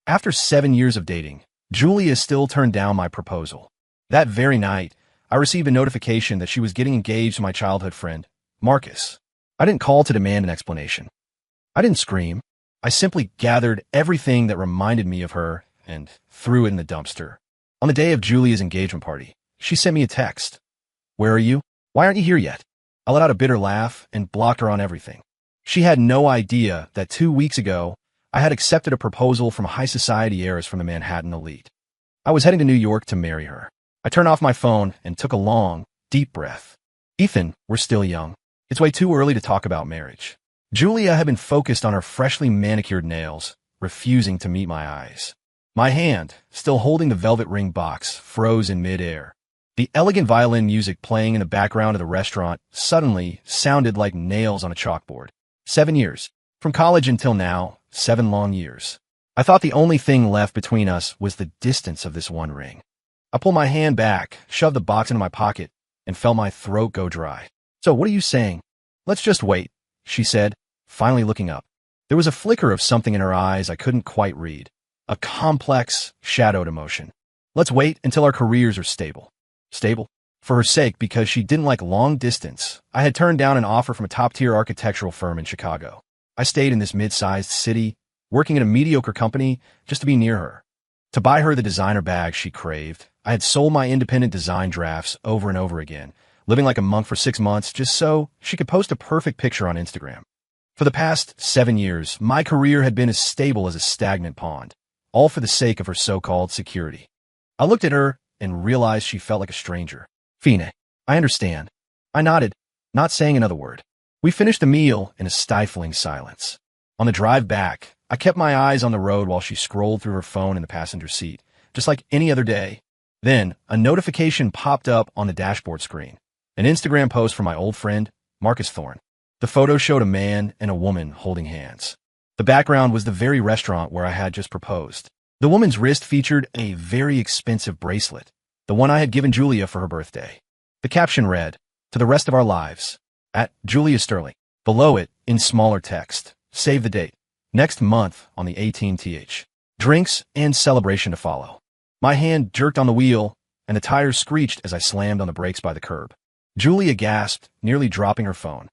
After 7 years of dating, Julia still turned down my proposal. That very night, I received a notification that she was getting engaged to my childhood friend, Marcus. I didn't call to demand an explanation. I didn't scream. I simply gathered everything that reminded me of her and threw it in the dumpster. On the day of Julia's engagement party, she sent me a text. "Where are you? Why aren't you here yet?" I let out a bitter laugh and blocked her on everything. She had no idea that 2 weeks ago, I had accepted a proposal from a high society heiress from the Manhattan elite. I was heading to New York to marry her. I turned off my phone and took a long, deep breath. Ethan, we're still young. It's way too early to talk about marriage. Julia had been focused on her freshly manicured nails, refusing to meet my eyes. My hand, still holding the velvet ring box, froze in midair. The elegant violin music playing in the background of the restaurant suddenly sounded like nails on a chalkboard. 7 years. From college until now, 7 long years. I thought the only thing left between us was the distance of this one ring. I pulled my hand back, shoved the box into my pocket, and felt my throat go dry. "So what are you saying?" "Let's just wait," she said, finally looking up. There was a flicker of something in her eyes I couldn't quite read. A complex, shadowed emotion. "Let's wait until our careers are stable." Stable? For her sake, because she didn't like long distance, I had turned down an offer from a top-tier architectural firm in Chicago. I stayed in this mid-sized city, working in a mediocre company, just to be near her. To buy her the designer bag she craved, I had sold my independent design drafts over and over again, living like a monk for 6 months just so she could post a perfect picture on Instagram. For the past 7 years, my career had been as stable as a stagnant pond, all for the sake of her so-called security. I looked at her and realized she felt like a stranger. "Fine, I understand." I nodded, not saying another word. We finished the meal in a stifling silence. On the drive back, I kept my eyes on the road while she scrolled through her phone in the passenger seat, just like any other day. Then, a notification popped up on the dashboard screen. An Instagram post from my old friend, Marcus Thorne. The photo showed a man and a woman holding hands. The background was the very restaurant where I had just proposed. The woman's wrist featured a very expensive bracelet, the one I had given Julia for her birthday. The caption read, "To the rest of our lives, at Julia Sterling." Below it, in smaller text, "Save the date. Next month on the 18th. Drinks and celebration to follow." My hand jerked on the wheel, and the tires screeched as I slammed on the brakes by the curb. Julia gasped, nearly dropping her phone.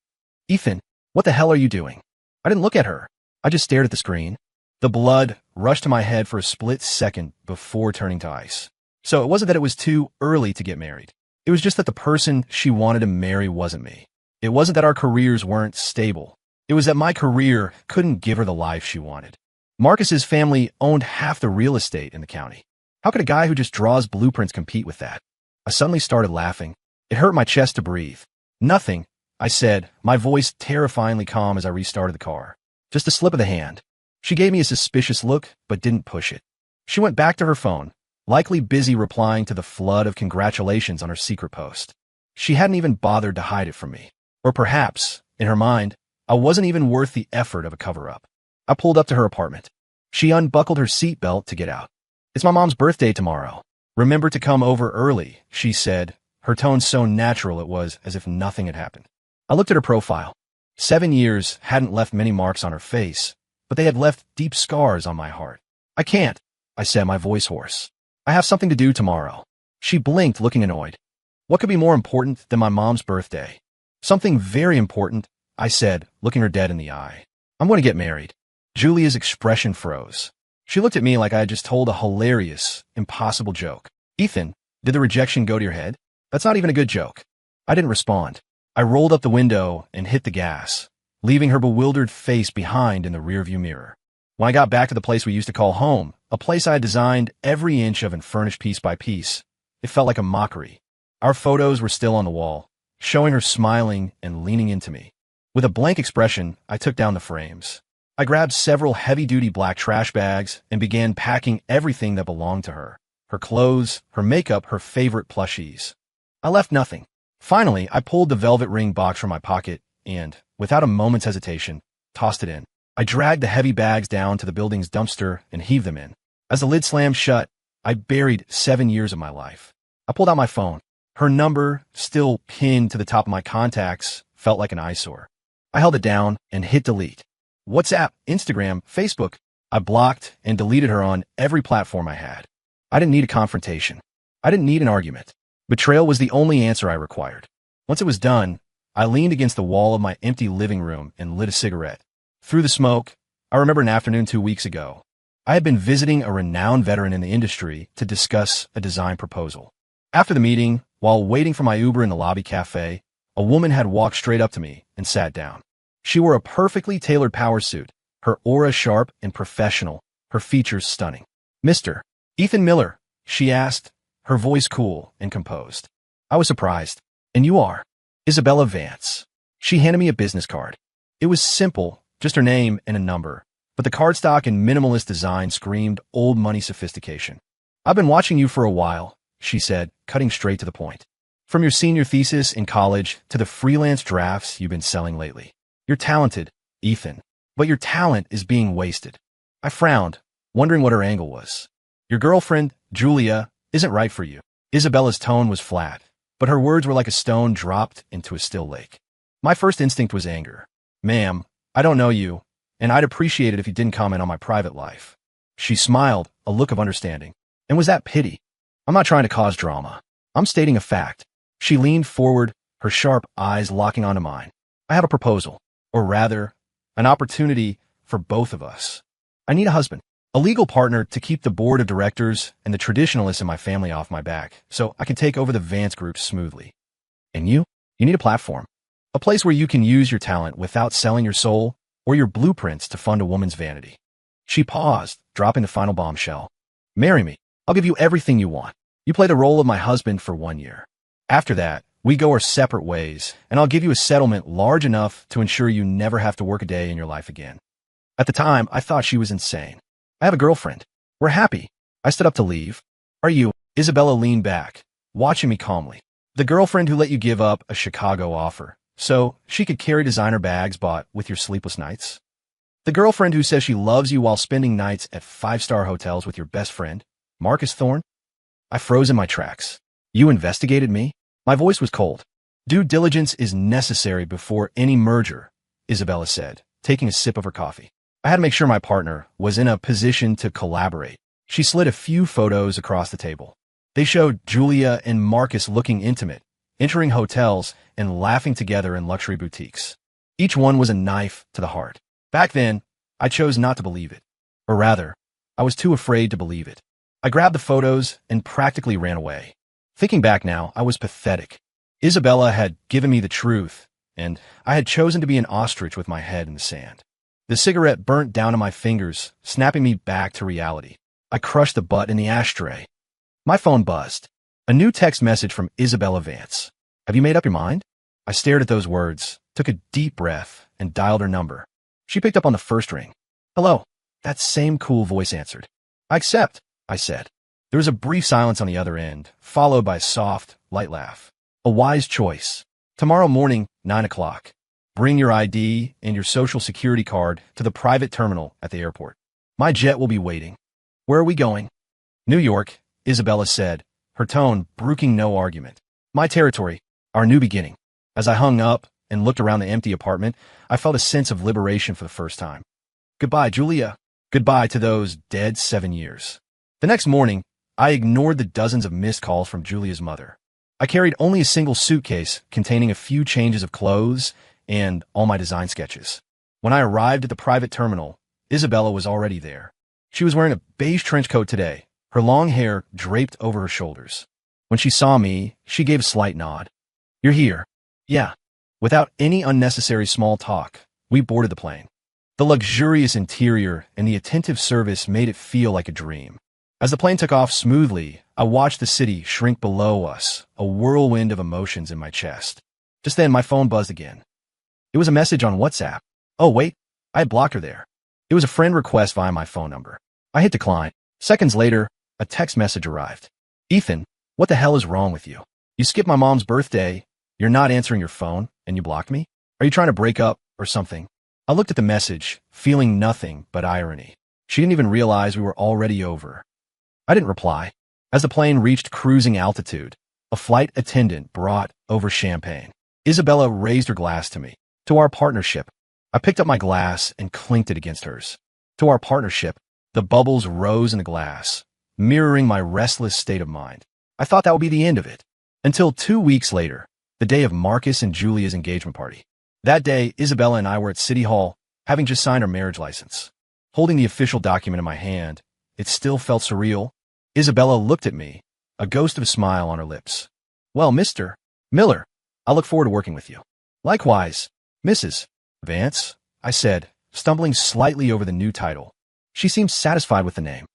"Ethan, what the hell are you doing?" I didn't look at her. I just stared at the screen. The blood rushed to my head for a split second before turning to ice. So it wasn't that it was too early to get married. It was just that the person she wanted to marry wasn't me. It wasn't that our careers weren't stable. It was that my career couldn't give her the life she wanted. Marcus's family owned half the real estate in the county. How could a guy who just draws blueprints compete with that? I suddenly started laughing. It hurt my chest to breathe. "Nothing," I said, my voice terrifyingly calm as I restarted the car. "Just a slip of the hand." She gave me a suspicious look, but didn't push it. She went back to her phone, likely busy replying to the flood of congratulations on her secret post. She hadn't even bothered to hide it from me. Or perhaps, in her mind, I wasn't even worth the effort of a cover-up. I pulled up to her apartment. She unbuckled her seatbelt to get out. "It's my mom's birthday tomorrow. Remember to come over early," she said, her tone so natural it was as if nothing had happened. I looked at her profile. 7 years hadn't left many marks on her face, but they had left deep scars on my heart. "I can't," I said, my voice hoarse. "I have something to do tomorrow." She blinked, looking annoyed. "What could be more important than my mom's birthday?" "Something very important," I said, looking her dead in the eye. "I'm going to get married." Julia's expression froze. She looked at me like I had just told a hilarious, impossible joke. "Ethan, did the rejection go to your head? That's not even a good joke." I didn't respond. I rolled up the window and hit the gas, leaving her bewildered face behind in the rearview mirror. When I got back to the place we used to call home, a place I had designed every inch of and furnished piece by piece, it felt like a mockery. Our photos were still on the wall, showing her smiling and leaning into me. With a blank expression, I took down the frames. I grabbed several heavy-duty black trash bags and began packing everything that belonged to her. Her clothes, her makeup, her favorite plushies. I left nothing. Finally, I pulled the velvet ring box from my pocket and, without a moment's hesitation, tossed it in. I dragged the heavy bags down to the building's dumpster and heaved them in. As the lid slammed shut, I buried 7 years of my life. I pulled out my phone. Her number, still pinned to the top of my contacts, felt like an eyesore. I held it down and hit delete. WhatsApp, Instagram, Facebook. I blocked and deleted her on every platform I had. I didn't need a confrontation. I didn't need an argument. Betrayal was the only answer I required. Once it was done, I leaned against the wall of my empty living room and lit a cigarette. Through the smoke, I remember an afternoon 2 weeks ago. I had been visiting a renowned veteran in the industry to discuss a design proposal. After the meeting, while waiting for my Uber in the lobby cafe, a woman had walked straight up to me and sat down. She wore a perfectly tailored power suit, her aura sharp and professional, her features stunning. "Mr. Ethan Miller," she asked, her voice cool and composed. I was surprised. "And you are?" "Isabella Vance." She handed me a business card. It was simple, just her name and a number, but the cardstock and minimalist design screamed old money sophistication. "I've been watching you for a while," she said, cutting straight to the point. "From your senior thesis in college to the freelance drafts you've been selling lately. You're talented, Ethan, but your talent is being wasted." I frowned, wondering what her angle was. "Your girlfriend, Julia, isn't right for you." Isabella's tone was flat, but her words were like a stone dropped into a still lake. My first instinct was anger. "Ma'am, I don't know you, and I'd appreciate it if you didn't comment on my private life." She smiled, a look of understanding. "And was that pity? I'm not trying to cause drama. I'm stating a fact." She leaned forward, her sharp eyes locking onto mine. "I have a proposal, or rather, an opportunity for both of us. I need a husband, a legal partner to keep the board of directors and the traditionalists in my family off my back, so I can take over the Vance Group smoothly. And you? You need a platform, a place where you can use your talent without selling your soul or your blueprints to fund a woman's vanity." She paused, dropping the final bombshell. "Marry me. I'll give you everything you want. You play the role of my husband for 1 year. After that, we go our separate ways, and I'll give you a settlement large enough to ensure you never have to work a day in your life again." At the time, I thought she was insane. "I have a girlfriend. We're happy." I stood up to leave. "Are you?" Isabella leaned back, watching me calmly. "The girlfriend who let you give up a Chicago offer so she could carry designer bags bought with your sleepless nights? The girlfriend who says she loves you while spending nights at 5-star hotels with your best friend, Marcus Thorne?" I froze in my tracks. "You investigated me?" My voice was cold. "Due diligence is necessary before any merger," Isabella said, taking a sip of her coffee. I had to make sure my partner was in a position to collaborate. She slid a few photos across the table. They showed Julia and Marcus looking intimate, entering hotels and laughing together in luxury boutiques. Each one was a knife to the heart. Back then, I chose not to believe it. Or rather, I was too afraid to believe it. I grabbed the photos and practically ran away. Thinking back now, I was pathetic. Isabella had given me the truth, and I had chosen to be an ostrich with my head in the sand. The cigarette burnt down to my fingers, snapping me back to reality. I crushed the butt in the ashtray. My phone buzzed. A new text message from Isabella Vance. "Have you made up your mind?" I stared at those words, took a deep breath, and dialed her number. She picked up on the first ring. "Hello." That same cool voice answered. "I accept," I said. There was a brief silence on the other end, followed by a soft, light laugh. "A wise choice. Tomorrow morning, 9 o'clock. Bring your ID and your social security card to the private terminal at the airport. My jet will be waiting." "Where are we going?" "New York," Isabella said, her tone brooking no argument. "My territory, our new beginning." As I hung up and looked around the empty apartment, I felt a sense of liberation for the first time. Goodbye, Julia. Goodbye to those dead 7 years. The next morning, I ignored the dozens of missed calls from Julia's mother. I carried only a single suitcase containing a few changes of clothes and all my design sketches. When I arrived at the private terminal, Isabella was already there. She was wearing a beige trench coat today, her long hair draped over her shoulders. When she saw me, she gave a slight nod. "You're here." "Yeah." Without any unnecessary small talk, we boarded the plane. The luxurious interior and the attentive service made it feel like a dream. As the plane took off smoothly, I watched the city shrink below us, a whirlwind of emotions in my chest. Just then, my phone buzzed again. It was a message on WhatsApp. Oh, wait, I had blocked her there. It was a friend request via my phone number. I hit decline. Seconds later, a text message arrived. "Ethan, what the hell is wrong with you? You skipped my mom's birthday, you're not answering your phone, and you blocked me? Are you trying to break up or something?" I looked at the message, feeling nothing but irony. She didn't even realize we were already over. I didn't reply. As the plane reached cruising altitude, a flight attendant brought over champagne. Isabella raised her glass to me. "To our partnership." I picked up my glass and clinked it against hers. "To our partnership," The bubbles rose in the glass, mirroring my restless state of mind. I thought that would be the end of it. Until 2 weeks later, the day of Marcus and Julia's engagement party. That day, Isabella and I were at City Hall, having just signed our marriage license. Holding the official document in my hand, it still felt surreal. Isabella looked at me, a ghost of a smile on her lips. Well, Mr. Miller, I look forward to working with you. Likewise, Mrs. Vance, I said, stumbling slightly over the new title. She seemed satisfied with the name.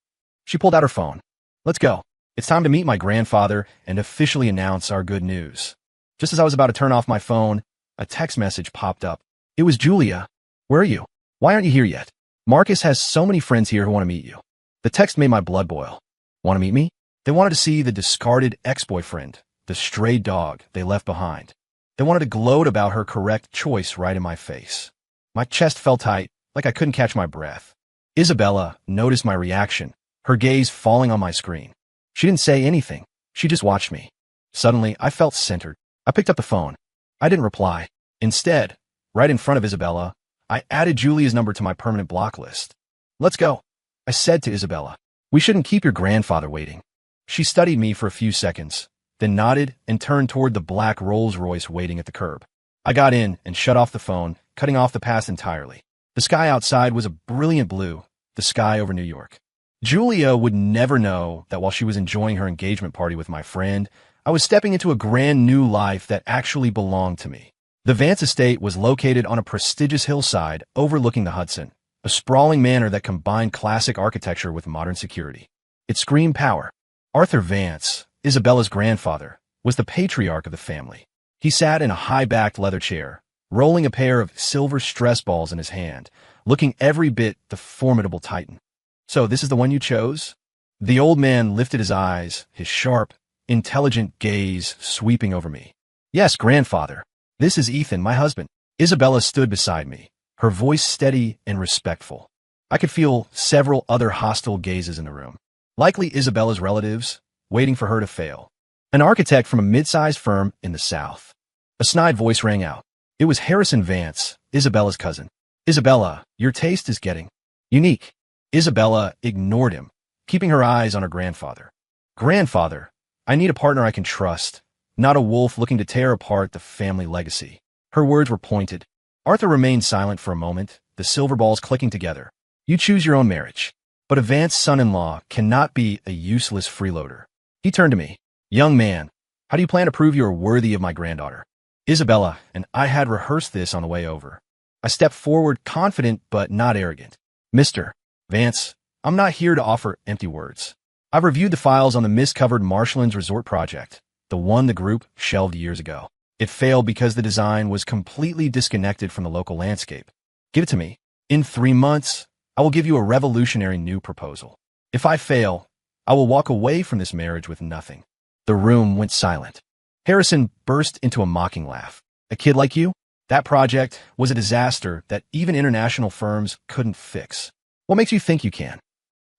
She pulled out her phone. Let's go. It's time to meet my grandfather and officially announce our good news. Just as I was about to turn off my phone, a text message popped up. It was Julia. Where are you? Why aren't you here yet? Marcus has so many friends here who want to meet you. The text made my blood boil. Want to meet me? They wanted to see the discarded ex-boyfriend, the stray dog they left behind. They wanted to gloat about her correct choice right in my face. My chest felt tight, like I couldn't catch my breath. Isabella noticed my reaction, her gaze falling on my screen. She didn't say anything. She just watched me. Suddenly, I felt centered. I picked up the phone. I didn't reply. Instead, right in front of Isabella, I added Julia's number to my permanent block list. Let's go, I said to Isabella. We shouldn't keep your grandfather waiting. She studied me for a few seconds, then nodded and turned toward the black Rolls-Royce waiting at the curb. I got in and shut off the phone, cutting off the past entirely. The sky outside was a brilliant blue, the sky over New York. Julia would never know that while she was enjoying her engagement party with my friend, I was stepping into a brand new life that actually belonged to me. The Vance estate was located on a prestigious hillside overlooking the Hudson, a sprawling manor that combined classic architecture with modern security. It screamed power. Arthur Vance, Isabella's grandfather, was the patriarch of the family. He sat in a high-backed leather chair, rolling a pair of silver stress balls in his hand, looking every bit the formidable titan. So this is the one you chose? The old man lifted his eyes, his sharp, intelligent gaze sweeping over me. Yes, grandfather. This is Ethan, my husband. Isabella stood beside me, her voice steady and respectful. I could feel several other hostile gazes in the room. Likely Isabella's relatives, waiting for her to fail. An architect from a mid-sized firm in the South. A snide voice rang out. It was Harrison Vance, Isabella's cousin. Isabella, your taste is getting unique. Isabella ignored him, keeping her eyes on her grandfather. Grandfather, I need a partner I can trust, not a wolf looking to tear apart the family legacy. Her words were pointed. Arthur remained silent for a moment, the silver balls clicking together. You choose your own marriage. But a Vance son-in-law cannot be a useless freeloader. He turned to me. Young man, how do you plan to prove you are worthy of my granddaughter? Isabella and I had rehearsed this on the way over. I stepped forward, confident but not arrogant. Mr. Vance, I'm not here to offer empty words. I've reviewed the files on the mist-covered Marshlands Resort project, the one the group shelved years ago. It failed because the design was completely disconnected from the local landscape. Give it to me. In 3 months, I will give you a revolutionary new proposal. If I fail, I will walk away from this marriage with nothing. The room went silent. Harrison burst into a mocking laugh. A kid like you? That project was a disaster that even international firms couldn't fix. What makes you think you can?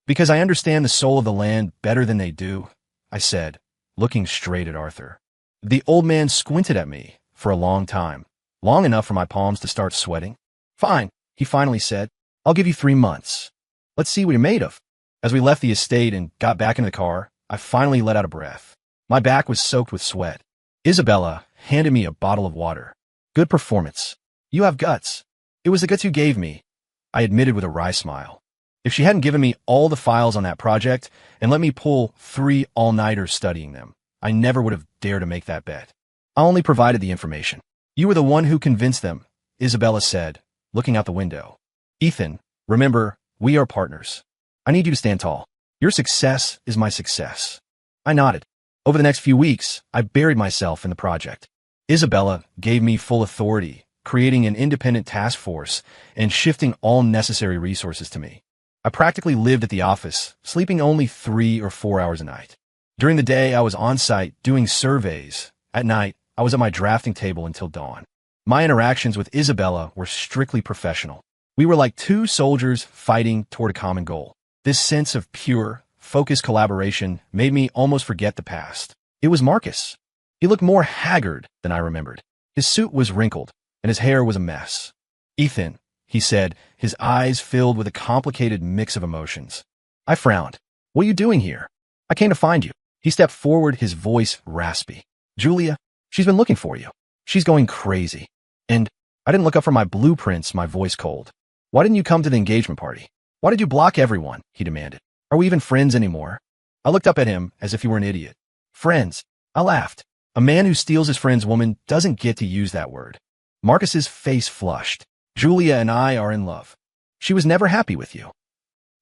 Because I understand the soul of the land better than they do, I said, looking straight at Arthur. The old man squinted at me for a long time, long enough for my palms to start sweating. Fine, he finally said. I'll give you 3 months. Let's see what you're made of. As we left the estate and got back into the car, I finally let out a breath. My back was soaked with sweat. Isabella handed me a bottle of water. Good performance. You have guts. It was the guts you gave me, I admitted with a wry smile. If she hadn't given me all the files on that project and let me pull 3 all-nighters studying them, I never would have dared to make that bet. I only provided the information. You were the one who convinced them, Isabella said, looking out the window. Ethan, remember, we are partners. I need you to stand tall. Your success is my success. I nodded. Over the next few weeks, I buried myself in the project. Isabella gave me full authority, creating an independent task force and shifting all necessary resources to me. I practically lived at the office, sleeping only 3 or 4 hours a night. During the day, I was on site doing surveys. At night, I was at my drafting table until dawn. My interactions with Isabella were strictly professional. We were like 2 soldiers fighting toward a common goal. This sense of pure, focused collaboration made me almost forget the past. It was Marcus. He looked more haggard than I remembered. His suit was wrinkled, and his hair was a mess. Ethan, he said, his eyes filled with a complicated mix of emotions. I frowned. What are you doing here? I came to find you. He stepped forward, his voice raspy. Julia, she's been looking for you. She's going crazy. And I didn't look up from my blueprints, my voice cold. Why didn't you come to the engagement party? Why did you block everyone? He demanded. Are we even friends anymore? I looked up at him as if he were an idiot. Friends. I laughed. A man who steals his friend's woman doesn't get to use that word. Marcus's face flushed. Julia and I are in love. She was never happy with you.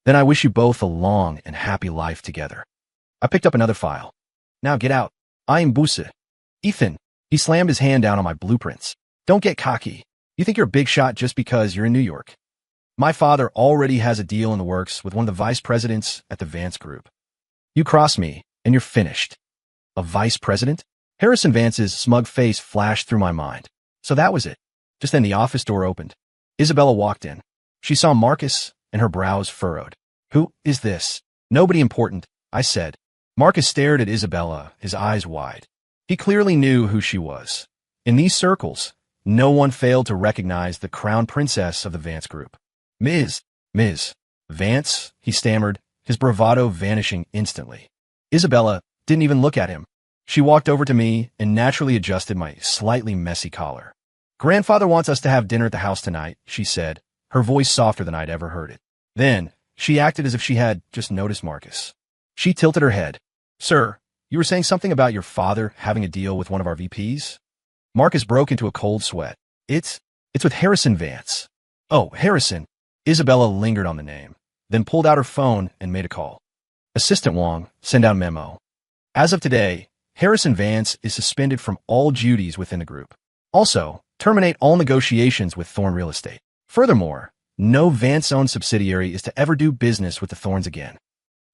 Then I wish you both a long and happy life together. I picked up another file. Now get out. I am Busse. Ethan. He slammed his hand down on my blueprints. Don't get cocky. You think you're a big shot just because you're in New York. My father already has a deal in the works with one of the vice presidents at the Vance Group. You cross me, and you're finished. A vice president? Harrison Vance's smug face flashed through my mind. So that was it. Just then the office door opened. Isabella walked in. She saw Marcus, and her brows furrowed. Who is this? Nobody important, I said. Marcus stared at Isabella, his eyes wide. He clearly knew who she was. In these circles, no one failed to recognize the crown princess of the Vance Group. Ms. Vance, he stammered, his bravado vanishing instantly. Isabella didn't even look at him. She walked over to me and naturally adjusted my slightly messy collar. Grandfather wants us to have dinner at the house tonight, she said, her voice softer than I'd ever heard it. Then, she acted as if she had just noticed Marcus. She tilted her head. Sir, you were saying something about your father having a deal with one of our VPs? Marcus broke into a cold sweat. It's with Harrison Vance. Oh, Harrison. Isabella lingered on the name, then pulled out her phone and made a call. Assistant Wong, send out memo. As of today, Harrison Vance is suspended from all duties within the group. Also, terminate all negotiations with Thorn Real Estate. Furthermore, no Vance-owned subsidiary is to ever do business with the Thorns again.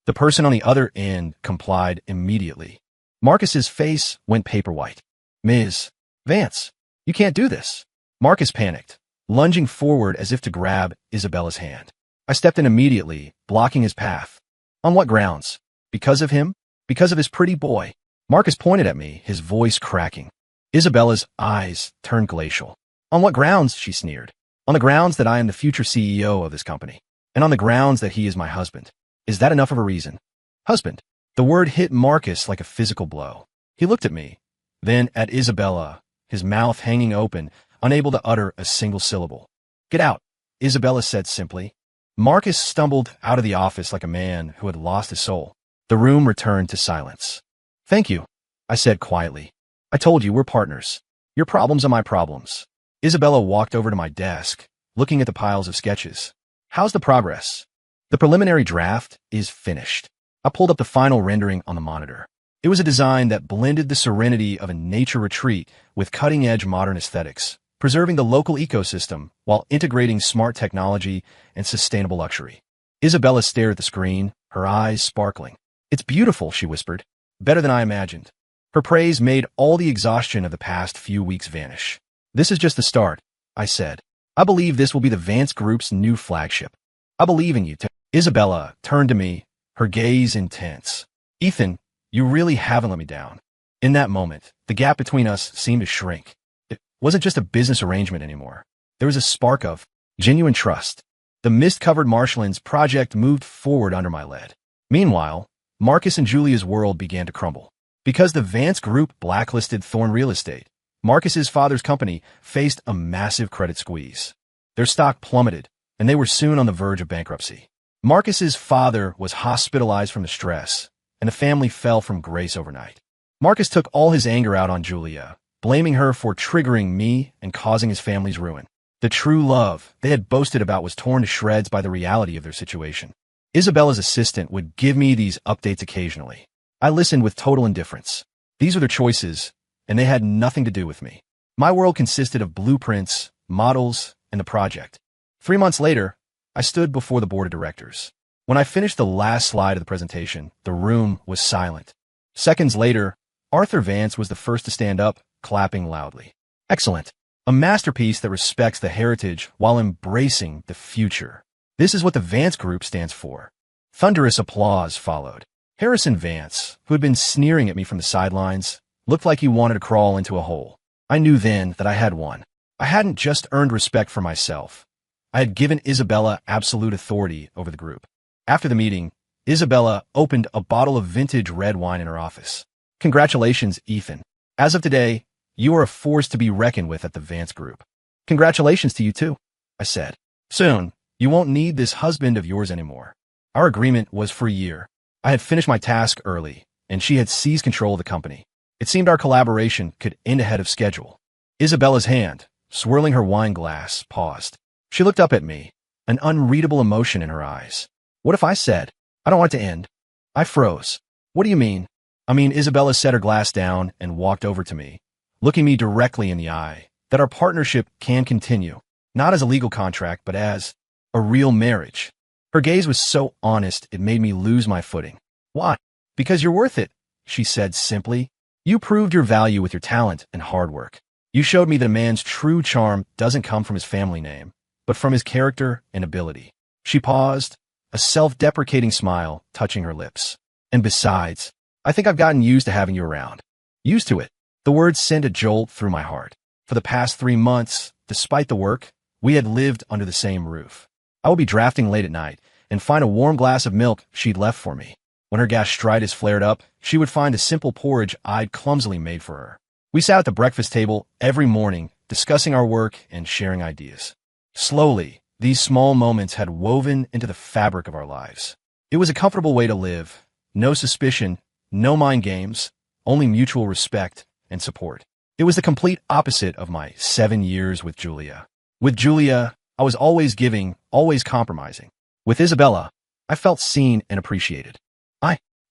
The person on the other end complied immediately. Marcus's face went paper white. Ms. Vance, you can't do this. Marcus panicked, lunging forward as if to grab Isabella's hand. I stepped in immediately, blocking his path. On what grounds? Because of him? Because of his pretty boy? Marcus pointed at me, his voice cracking. Isabella's eyes turned glacial. On what grounds? She sneered. On the grounds that I am the future CEO of this company, and on the grounds that he is my husband. Is that enough of a reason? Husband. The word hit Marcus like a physical blow. He looked at me, then at Isabella, his mouth hanging open, unable to utter a single syllable. Get out, Isabella said simply. Marcus stumbled out of the office like a man who had lost his soul. The room returned to silence. Thank you, I said quietly. I told you we're partners. Your problems are my problems. Isabella walked over to my desk, looking at the piles of sketches. How's the progress? The preliminary draft is finished. I pulled up the final rendering on the monitor. It was a design that blended the serenity of a nature retreat with cutting-edge modern aesthetics, preserving the local ecosystem while integrating smart technology and sustainable luxury. Isabella stared at the screen, her eyes sparkling. It's beautiful, she whispered. Better than I imagined. Her praise made all the exhaustion of the past few weeks vanish. This is just the start, I said. I believe this will be the Vance Group's new flagship. I believe in you. Isabella turned to me, her gaze intense. Ethan, you really haven't let me down. In that moment, the gap between us seemed to shrink. It wasn't just a business arrangement anymore. There was a spark of genuine trust. The mist-covered marshlands project moved forward under my lead. Meanwhile, Marcus and Julia's world began to crumble. Because the Vance Group blacklisted Thorn Real Estate, Marcus's father's company faced a massive credit squeeze. Their stock plummeted, and they were soon on the verge of bankruptcy. Marcus's father was hospitalized from the stress, and the family fell from grace overnight. Marcus took all his anger out on Julia, blaming her for triggering me and causing his family's ruin. The true love they had boasted about was torn to shreds by the reality of their situation. Isabella's assistant would give me these updates occasionally. I listened with total indifference. These were their choices, and they had nothing to do with me. My world consisted of blueprints, models, and the project. 3 months later, I stood before the board of directors. When I finished the last slide of the presentation, the room was silent. Seconds later, Arthur Vance was the first to stand up, clapping loudly. Excellent. A masterpiece that respects the heritage while embracing the future. This is what the Vance Group stands for. Thunderous applause followed. Harrison Vance, who had been sneering at me from the sidelines, looked like he wanted to crawl into a hole. I knew then that I had won. I hadn't just earned respect for myself. I had given Isabella absolute authority over the group. After the meeting, Isabella opened a bottle of vintage red wine in her office. Congratulations, Ethan. As of today, you are a force to be reckoned with at the Vance Group. Congratulations to you too, I said. Soon, you won't need this husband of yours anymore. Our agreement was for a year. I had finished my task early, and she had seized control of the company. It seemed our collaboration could end ahead of schedule. Isabella's hand, swirling her wine glass, paused. She looked up at me, an unreadable emotion in her eyes. What if I said, I don't want it to end? I froze. What do you mean? Isabella set her glass down and walked over to me, looking me directly in the eye, that our partnership can continue, not as a legal contract, but as a real marriage. Her gaze was so honest, it made me lose my footing. Why? Because you're worth it, she said simply. You proved your value with your talent and hard work. You showed me that a man's true charm doesn't come from his family name, but from his character and ability. She paused, a self-deprecating smile touching her lips. And besides, I think I've gotten used to having you around. Used to it. The words sent a jolt through my heart. For the past 3 months, despite the work, we had lived under the same roof. I would be drafting late at night and find a warm glass of milk she'd left for me. When her gastritis flared up, she would find a simple porridge I'd clumsily made for her. We sat at the breakfast table every morning, discussing our work and sharing ideas. Slowly, these small moments had woven into the fabric of our lives. It was a comfortable way to live. No suspicion, no mind games, only mutual respect and support. It was the complete opposite of my 7 years with Julia. With Julia, I was always giving, always compromising. With Isabella, I felt seen and appreciated.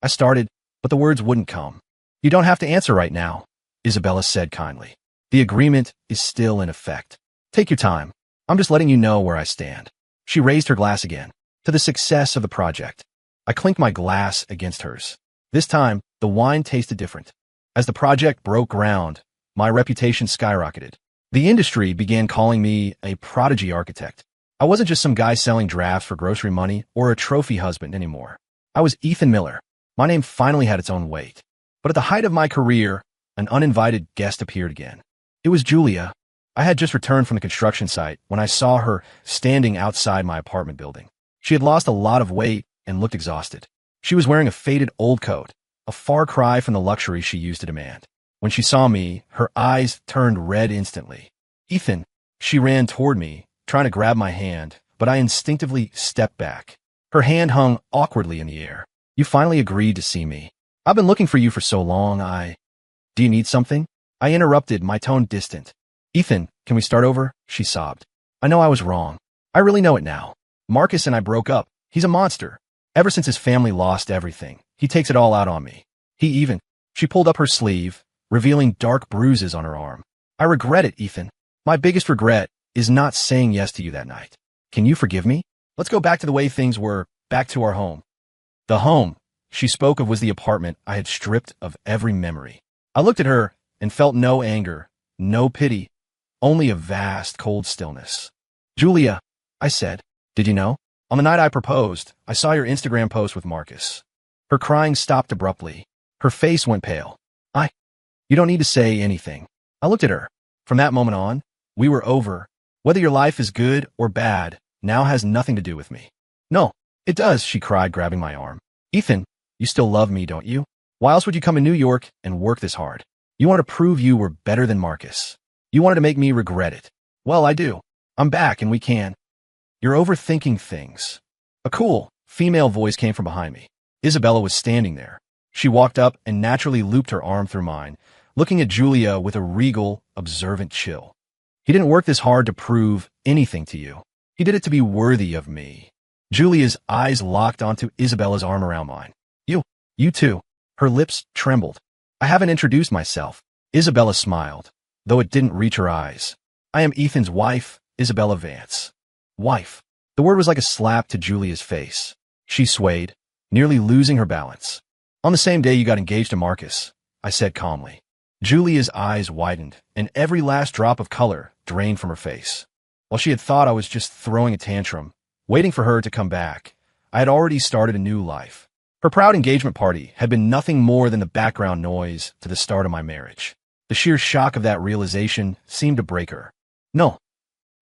I started, but the words wouldn't come. You don't have to answer right now, Isabella said kindly. The agreement is still in effect. Take your time. I'm just letting you know where I stand. She raised her glass again. To the success of the project. I clinked my glass against hers. This time, the wine tasted different. As the project broke ground, my reputation skyrocketed. The industry began calling me a prodigy architect. I wasn't just some guy selling drafts for grocery money or a trophy husband anymore. I was Ethan Miller. My name finally had its own weight. But at the height of my career, an uninvited guest appeared again. It was Julia. I had just returned from the construction site when I saw her standing outside my apartment building. She had lost a lot of weight and looked exhausted. She was wearing a faded old coat, a far cry from the luxury she used to demand. When she saw me, her eyes turned red instantly. Ethan, she ran toward me, trying to grab my hand, but I instinctively stepped back. Her hand hung awkwardly in the air. You finally agreed to see me. I've been looking for you for so long, Do you need something? I interrupted, my tone distant. Ethan, can we start over? She sobbed. I know I was wrong. I really know it now. Marcus and I broke up. He's a monster. Ever since his family lost everything, he takes it all out on me. She pulled up her sleeve, revealing dark bruises on her arm. I regret it, Ethan. My biggest regret is not saying yes to you that night. Can you forgive me? Let's go back to the way things were, back to our home. The home she spoke of was the apartment I had stripped of every memory. I looked at her and felt no anger, no pity, only a vast, cold stillness. Julia, I said, did you know? On the night I proposed, I saw your Instagram post with Marcus. Her crying stopped abruptly. Her face went pale. You don't need to say anything. I looked at her. From that moment on, we were over. Whether your life is good or bad now has nothing to do with me. No, it does, she cried, grabbing my arm. Ethan, you still love me, don't you? Why else would you come to New York and work this hard? You wanted to prove you were better than Marcus. You wanted to make me regret it. Well, I do. I'm back and we can. You're overthinking things. A cool, female voice came from behind me. Isabella was standing there. She walked up and naturally looped her arm through mine, looking at Julia with a regal, observant chill. He didn't work this hard to prove anything to you. He did it to be worthy of me. Julia's eyes locked onto Isabella's arm around mine. You too. Her lips trembled. I haven't introduced myself. Isabella smiled, though it didn't reach her eyes. I am Ethan's wife, Isabella Vance. Wife. The word was like a slap to Julia's face. She swayed, nearly losing her balance. On the same day you got engaged to Marcus, I said calmly. Julia's eyes widened, and every last drop of color drained from her face. While she had thought I was just throwing a tantrum, waiting for her to come back, I had already started a new life. Her proud engagement party had been nothing more than the background noise to the start of my marriage. The sheer shock of that realization seemed to break her. No,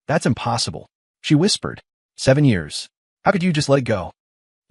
that's impossible, she whispered. 7 years. How could you just let it go?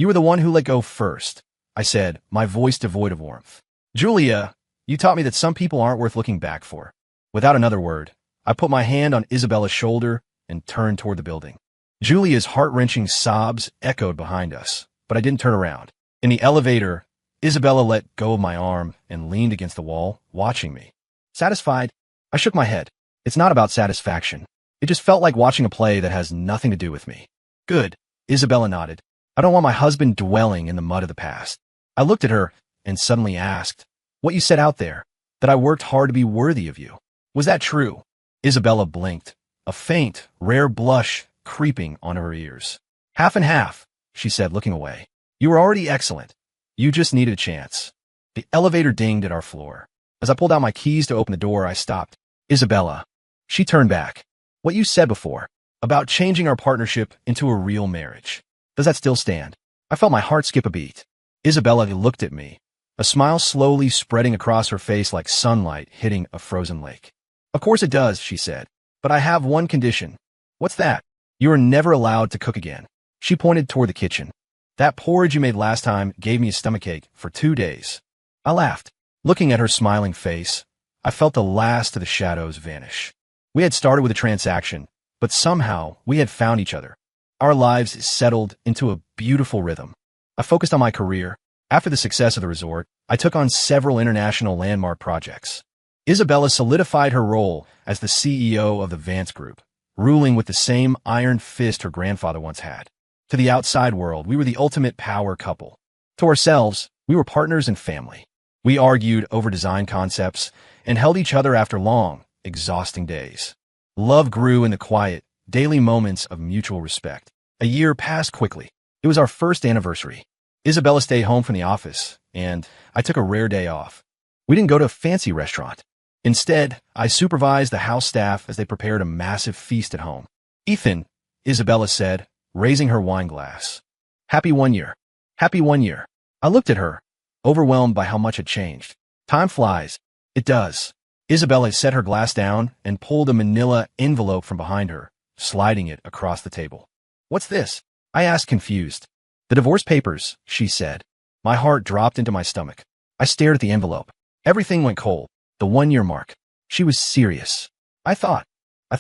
You were the one who let go first, I said, my voice devoid of warmth. Julia, you taught me that some people aren't worth looking back for. Without another word, I put my hand on Isabella's shoulder and turned toward the building. Julia's heart-wrenching sobs echoed behind us, but I didn't turn around. In the elevator, Isabella let go of my arm and leaned against the wall, watching me. Satisfied? I shook my head. It's not about satisfaction. It just felt like watching a play that has nothing to do with me. Good, Isabella nodded. I don't want my husband dwelling in the mud of the past. I looked at her and suddenly asked, what you said out there, that I worked hard to be worthy of you. Was that true? Isabella blinked, a faint, rare blush creeping onto her ears. Half and half, she said, looking away. You were already excellent. You just needed a chance. The elevator dinged at our floor. As I pulled out my keys to open the door, I stopped. Isabella. She turned back. What you said before, about changing our partnership into a real marriage. Does that still stand? I felt my heart skip a beat. Isabella looked at me, a smile slowly spreading across her face like sunlight hitting a frozen lake. Of course it does, she said. But I have one condition. What's that? You are never allowed to cook again. She pointed toward the kitchen. That porridge you made last time gave me a stomachache for 2 days. I laughed. Looking at her smiling face, I felt the last of the shadows vanish. We had started with a transaction, but somehow we had found each other. Our lives settled into a beautiful rhythm. I focused on my career. After the success of the resort, I took on several international landmark projects. Isabella solidified her role as the CEO of the Vance Group, ruling with the same iron fist her grandfather once had. To the outside world, we were the ultimate power couple. To ourselves, we were partners and family. We argued over design concepts and held each other after long, exhausting days. Love grew in the quiet, daily moments of mutual respect. A year passed quickly. It was our first anniversary. Isabella stayed home from the office, and I took a rare day off. We didn't go to a fancy restaurant. Instead, I supervised the house staff as they prepared a massive feast at home. Ethan, Isabella said, raising her wine glass. Happy 1 year. Happy 1 year. I looked at her, overwhelmed by how much had changed. Time flies. It does. Isabella set her glass down and pulled a manila envelope from behind her, sliding it across the table. What's this? I asked, confused. The divorce papers, she said. My heart dropped into my stomach. I stared at the envelope. Everything went cold. The 1 year mark. She was serious. I thought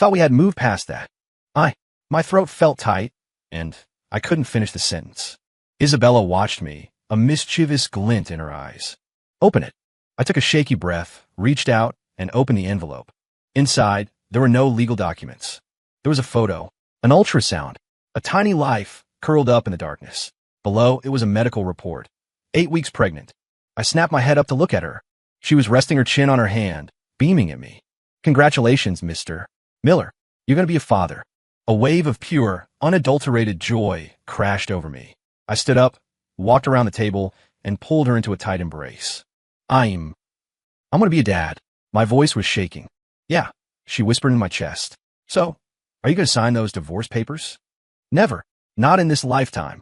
we had moved past that. My throat felt tight, and I couldn't finish the sentence. Isabella watched me, a mischievous glint in her eyes. Open it. I took a shaky breath, reached out, and opened the envelope. Inside, there were no legal documents. There was a photo, an ultrasound, a tiny life curled up in the darkness. Below, it was a medical report. 8 weeks pregnant. I snapped my head up to look at her. She was resting her chin on her hand, beaming at me. Congratulations, Mr. Miller. You're going to be a father. A wave of pure, unadulterated joy crashed over me. I stood up, walked around the table, and pulled her into a tight embrace. I'm going to be a dad. My voice was shaking. Yeah, she whispered in my chest. So, are you going to sign those divorce papers? Never. Not in this lifetime.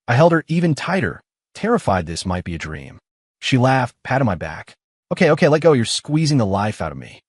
I held her even tighter, terrified this might be a dream. She laughed, patted my back. Okay, let go. You're squeezing the life out of me.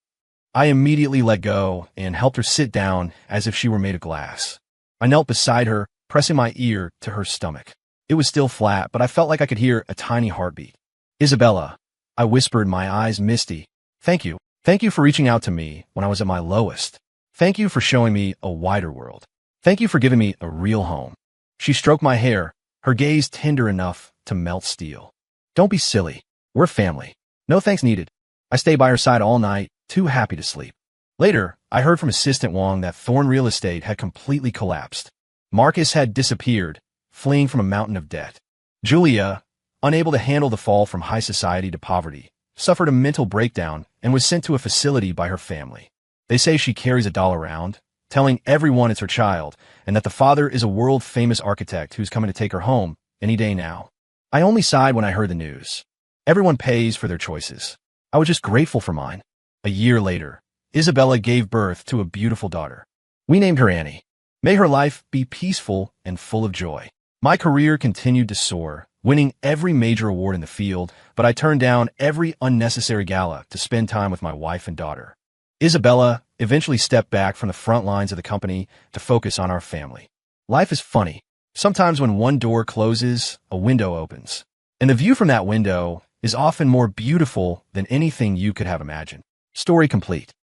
I immediately let go and helped her sit down as if she were made of glass. I knelt beside her, pressing my ear to her stomach. It was still flat, but I felt like I could hear a tiny heartbeat. Isabella, I whispered, my eyes misty. Thank you. Thank you for reaching out to me when I was at my lowest. Thank you for showing me a wider world. Thank you for giving me a real home. She stroked my hair, her gaze tender enough to melt steel. Don't be silly. We're family. No thanks needed. I stayed by her side all night, too happy to sleep. Later, I heard from Assistant Wong that Thorn Real Estate had completely collapsed. Marcus had disappeared, fleeing from a mountain of debt. Julia, unable to handle the fall from high society to poverty, suffered a mental breakdown and was sent to a facility by her family. They say she carries a doll around, telling everyone it's her child, and that the father is a world-famous architect who's coming to take her home any day now. I only sighed when I heard the news. Everyone pays for their choices. I was just grateful for mine. A year later, Isabella gave birth to a beautiful daughter. We named her Annie. May her life be peaceful and full of joy. My career continued to soar, winning every major award in the field, but I turned down every unnecessary gala to spend time with my wife and daughter. Isabella eventually stepped back from the front lines of the company to focus on our family. Life is funny. Sometimes when one door closes, a window opens. And the view from that window is often more beautiful than anything you could have imagined. Story complete.